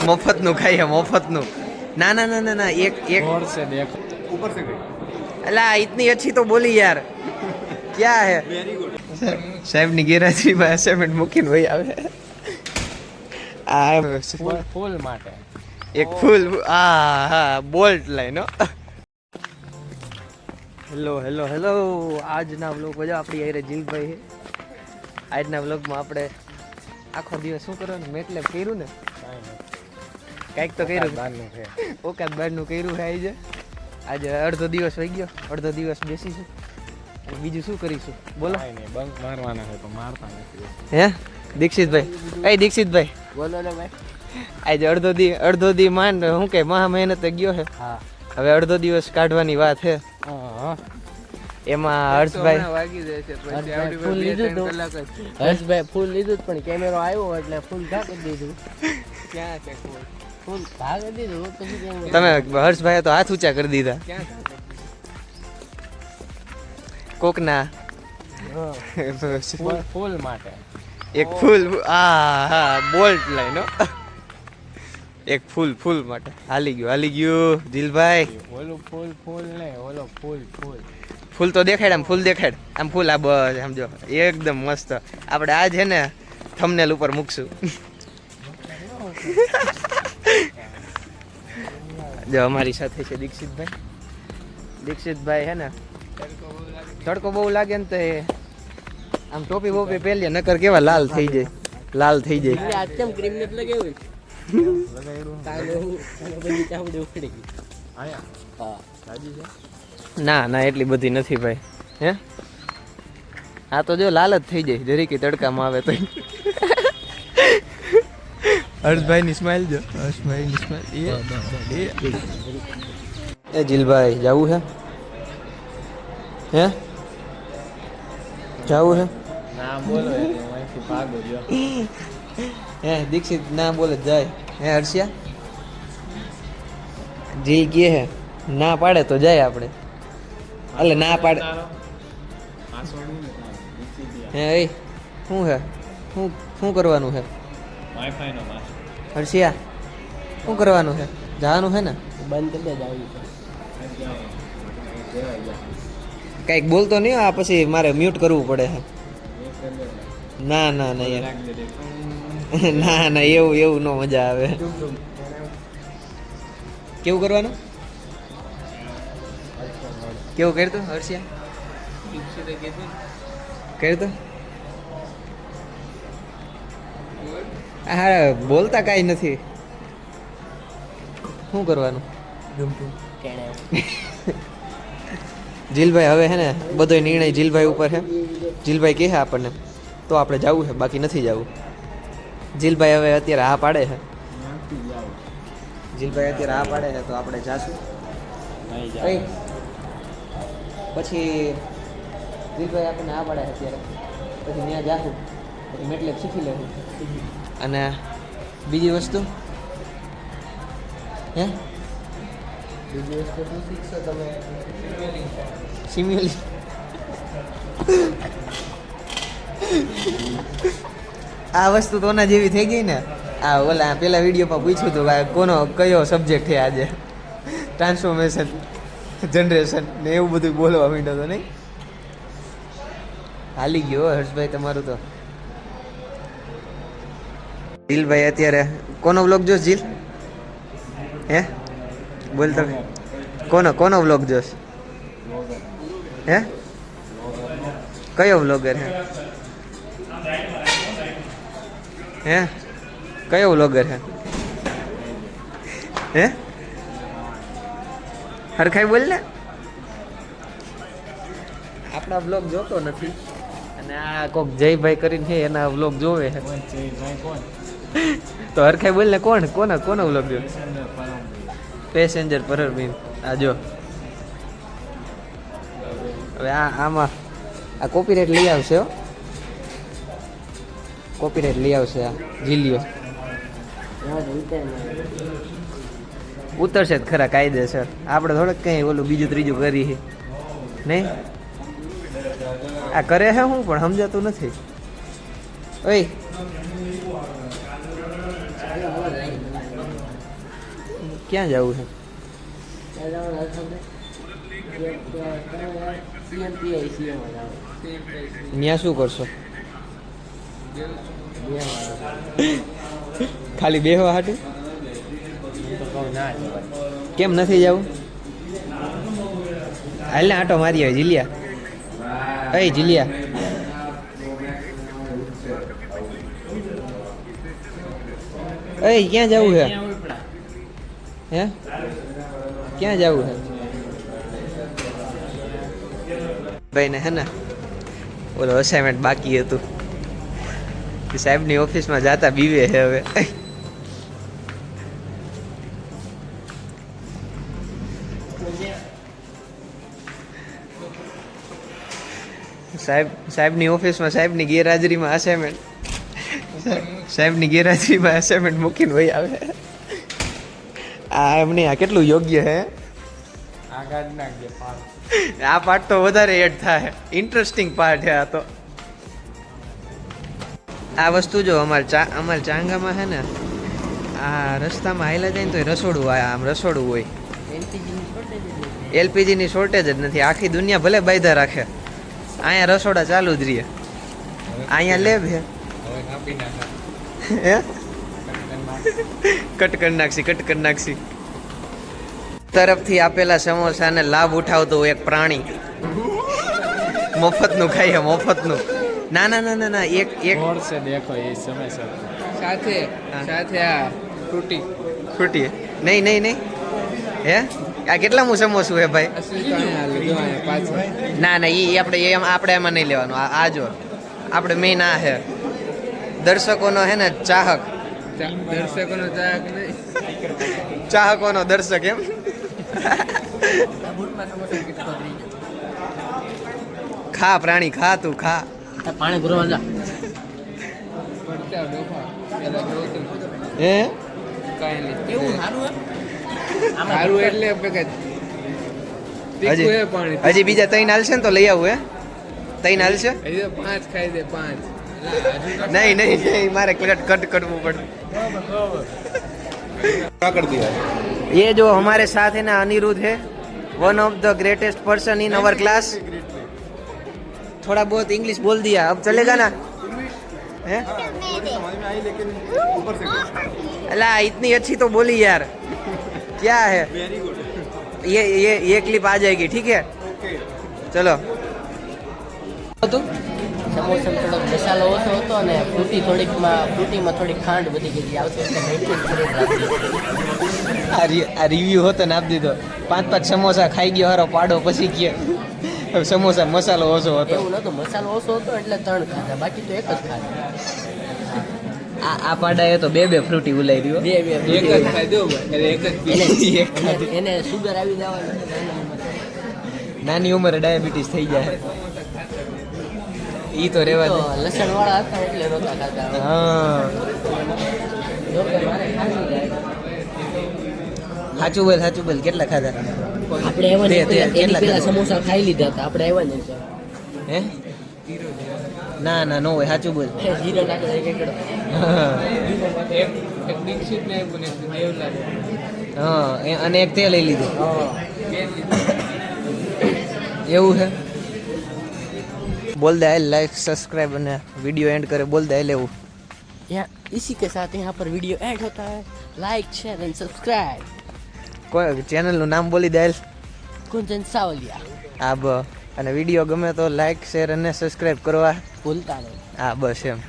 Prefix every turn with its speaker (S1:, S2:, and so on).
S1: મફતનું ખાઈએ મફતનું. ના ના ના ના ના એક એક
S2: और से देखो ऊपर से गई
S1: અલા इतनी अच्छी तो बोली यार क्या है
S2: वेरी गुड
S1: સાહેબ ની ગેરહાજરીમાં અસાઇનમેન્ટ મૂકીને વહી આવે. આ
S2: फूल माटे
S1: એક ફૂલ હા bolt line. Hello hello hello આજના વ્લોગમાં જો આપણી યારે જીલભાઈ છે. આજના વ્લોગમાં આપણે આખો દિવસ શું કરવાનું મેટલેબ કર્યું ને કાંઈક તો કર્યું
S2: બારનું છે
S1: ઓકાત બારનું કર્યું છે. આજે અડધો દિવસ વહી ગયો, અડધો દિવસ બેસીશું અને બીજું શું કરીશું બોલો.
S2: કાંઈ નહીં બંક મારવાના છે તો મારતા નથી.
S1: હે દીક્ષિતભાઈ દીક્ષિતભાઈ
S2: બોલો ને ભાઈ.
S1: આજે અડધો દી માંડ શું કે મહા મહેનત ગયો છે.
S2: હા
S1: હવે અડધો દિવસ કાઢવાની વાત છે.
S2: હા
S1: એમાં હર્ષભાઈ
S2: હર્ષભાઈ ફૂલ લીધું પણ કેમેરો આવ્યો એટલે ફૂલ ઢાંકી દીધું.
S1: ક્યાં છે
S2: ફૂલ ઢાંકી દીધું પછી
S1: તમે હર્ષભાઈ તો હાથ ઊંચા કરી દીધા કોકના.
S2: ફૂલ માટે
S1: એક ફૂલ હા બોલ્ટ લાઈન એક ફૂલ માટે હાલી ગયું દિલભાઈ.
S2: ઓલું ફૂલ નહીં ઓલો ફૂલ
S1: ફૂલ તો દેખાડ આમ ફૂલ દેખાડ આમ ફૂલ આ બસ સમજો એકદમ મસ્ત. આપણે આ છે ને થંબનેલ ઉપર મૂકશું. જો અમારી સાથે છે દીક્ષિતભાઈ છે ને તડકો બહુ લાગે ને તો આમ ટોપી બોપી પહેરીએ નકર કેવા લાલ થઈ જાય.
S2: આચમ ક્રીમ ને લગાવ્યું
S1: ના એટલી બધી નથી ભાઈ. હે આ તો જો લાલ જ થઈ જાય જરીકે તડકામાં આવે તો. હર્ષભાઈ ની સ્માઈલ જો હર્ષભાઈ ની સ્માઈલ. એ જીલભાઈ જાવું હે જાવું હે
S2: ના બોલો એટલે અહીંથી ભાગો જો.
S1: હે દીક્ષિત ના બોલે જાય. હે હર્ષિયા જીલ કે હે ના પાડે તો જાય આપણે. એટલે ના પાડે હે એ શું હે શું કરવાનું હે
S2: વાઈફાઈ નો માસ
S1: હર્ષિયા શું કરવાનું હે જવાનું હે ને
S2: બંધ કરી દે જાવી
S1: કંઈક બોલતો નહીં આ પછી મારે મ્યુટ કરવું પડે છે. ના યાર ના એવું નો મજા આવે. કેવું કરવાનું કેવું કરતું હર્ષિયા કરતું હા બોલતા કાંઈ નથી. શું કરવાનું જીલભાઈ હવે હે ને બધો નિર્ણય જીલભાઈ ઉપર છે. જીલભાઈ કહે આપણને તો આપણે જવું છે બાકી નથી જવું. જીલભાઈ હવે અત્યારે હા પાડે છે. જીલભાઈ અત્યારે હા પાડે છે તો આપણે જાશું. પછી જીલભાઈ આપણને હા પાડે છે અત્યારે પછી ત્યાં જાશું પછી મેટલેબ શીખી લેવું. અને બીજી વસ્તુ હે
S2: બીજી વસ્તુ શું શીખશો તમે
S1: સિમ્યુલી આ વસ્તુ તો ઓના જેવી થઈ ગઈ ને. આ ઓલા પેલા વિડીયોમાં પૂછ્યું હતું કે કોનો કયો સબ્જેક્ટ છે આજે ટ્રાન્સફોર્મેશન જનરેશન ને એવું બધું બોલવા માંડ્યો હતો નહીં. હાલી ગયો હર્ષભાઈ તમારું તો. જીલભાઈ અત્યારે કોનો વ્લોગ જોશ જીલ હે બોલ તમે કોનો વ્લોગ જોશ હે કયો વ્લોગર હે કયો વ્લોગર હે હરખાઈ બોલ ને. આપણા વ્લોગ જોતો નથી અને આ કોક જયભાઈ કરીને છે એના વ્લોગ જોવે છે તો હરખાઈ બોલ ને કોનો વ્લોગ જોવે પેસેન્જર પરરબીન. આ જો હવે આમાં આ કોપીરાઇટ લઈ આવશે કોપીરાઇટ લઈ આવશે આ જીલિયો ઉતરશે જ ખરા કાયદેસર. આપણે થોડુંક કંઈ ઓલું બીજું ત્રીજું કરી નહીં. આ કરે છે હું પણ સમજાતું નથી. ઓય ક્યાં જવું છે? ત્યાં શું કરશો? ખાલી બેહવા હાટું? કેમ નથી જવું? હાલ ને આટો મારી આવે જીલિયા. એ જીલિયા, એ ક્યાં જવું છે? હે ક્યાં જવું છે? ભાઈ ને હે ને ઓલો અસાઇનમેન્ટ બાકી હતું, સાહેબની ઓફિસમાં જાતા બીવે છે હવે. સાહેબની ઓફિસમાં સાહેબની ગેરહાજરીમાં અસાઇનમેન્ટ, સાહેબની ગેરહાજરીમાં અસાઇનમેન્ટ મૂકીને વહી આવે. આ એમને આ કેટલું યોગ્ય હે? આ પાર્ટ તો વધારે એડ થાય, ઇન્ટરેસ્ટિંગ પાર્ટ છે આ તો. આ વસ્તુ જો અમારે ચાંગામાં છે ને, આ રસ્તામાં હાલ્યા જાય ને તો રસોડું હોય, આમ રસોડું હોય. એલપીજીની શોર્ટેજ જ નથી. આખી દુનિયા ભલે બાયધા રાખે, અહીંયા રસોડા ચાલુ જ રહીએ. અહીંયા લેબ હે, કટ કરી નાખશી. તરફથી આપેલા સમોસાને લાભ ઉઠાવતું એક પ્રાણી મફતનું ખાઈએ, મફતનું. ના ના ના ના ના, એક
S2: से देखो ये समय સાથે આ
S1: ફ્રૂટી નહીં હે. આ કેટલામું સમોસું હે ભાઈ? ના ના, આપણે એમાં નહીં લેવાનું. આ જો આપણે મેઇન આ હે દર્શકોનો હે ને ચાહકોનો દર્શક એમ. ખા પ્રાણી, ખા તું ખા.
S2: પાણી ભરવા જા.
S1: હે
S2: કેવું સારું એટલે
S1: હજી બીજા 3 હાલશે ને તો લઈ આવું. હે 3 હાલશે?
S2: 5 ખાઈ દે 5.
S1: નહીં મારે કટ કરવું પડે. ये जो हमारे साथ है ना अनिरुद्ध है, one of the greatest person in our class. थोड़ा बहुत इंग्लिश बोल दिया, अब चलेगा ना? है अल्लाह, इतनी अच्छी तो बोली यार. क्या है ये क्लिप आ जाएगी, ठीक है? चलो.
S2: સમોસામાં થોડોક મસાલો ઓછો હતો અને ફ્રૂટીમાં થોડી ખાંડ વધી ગઈ આવશે એટલે મીઠી થોડીક રાખી.
S1: આ રિવ્યુ હોતો ને આપી દીધો. 5 સમોસા ખાઈ ગયો હારો પાડો, પછી કે સમોસા મસાલો ઓછો હતો.
S2: એવું નહોતું, મસાલો ઓછો હતો એટલે 3 ખાધા, બાકી તો એક જ ખાધા.
S1: આ પાડાએ તો 2 ફ્રૂટી ઉલાઈ રહ્યો.
S2: એને સુગર આવી જવાનું,
S1: નાની ઉંમરે ડાયાબિટીસ થઈ જાય. ઈ તો રેવા દે.
S2: લસણ વાળા હતા એટલે નહોતા ખાતા.
S1: હા સાચું બોલ કેટલા ખાધા?
S2: આપણે એની પેલા સમોસા ખાઈ લીધા હતા. આપણે આવ્યા ને
S1: હે? ના નો હોય, સાચું બોલ.
S2: જીરા નાખી એકડો. એક દીક્ષિત ને બને દેવલા.
S1: હા, અને એક તે લઈ લીધું. એવું છે? बोल दे लाइक सब्सक्राइब અને वीडियो एंड करे. बोल दे लेવું.
S2: इसी के साथ यहाँ पर वीडियो एंड होता है. Like share and subscribe.
S1: કોઈ ચેનલ નું નામ બોલી દે.
S2: કુંજન સાવલિયા.
S1: અને વિડીયો ગમે તો લાઈક શેર અને સબસ્ક્રાઇબ કરવા
S2: ભૂલતા નહીં.
S1: હા બસ એમ.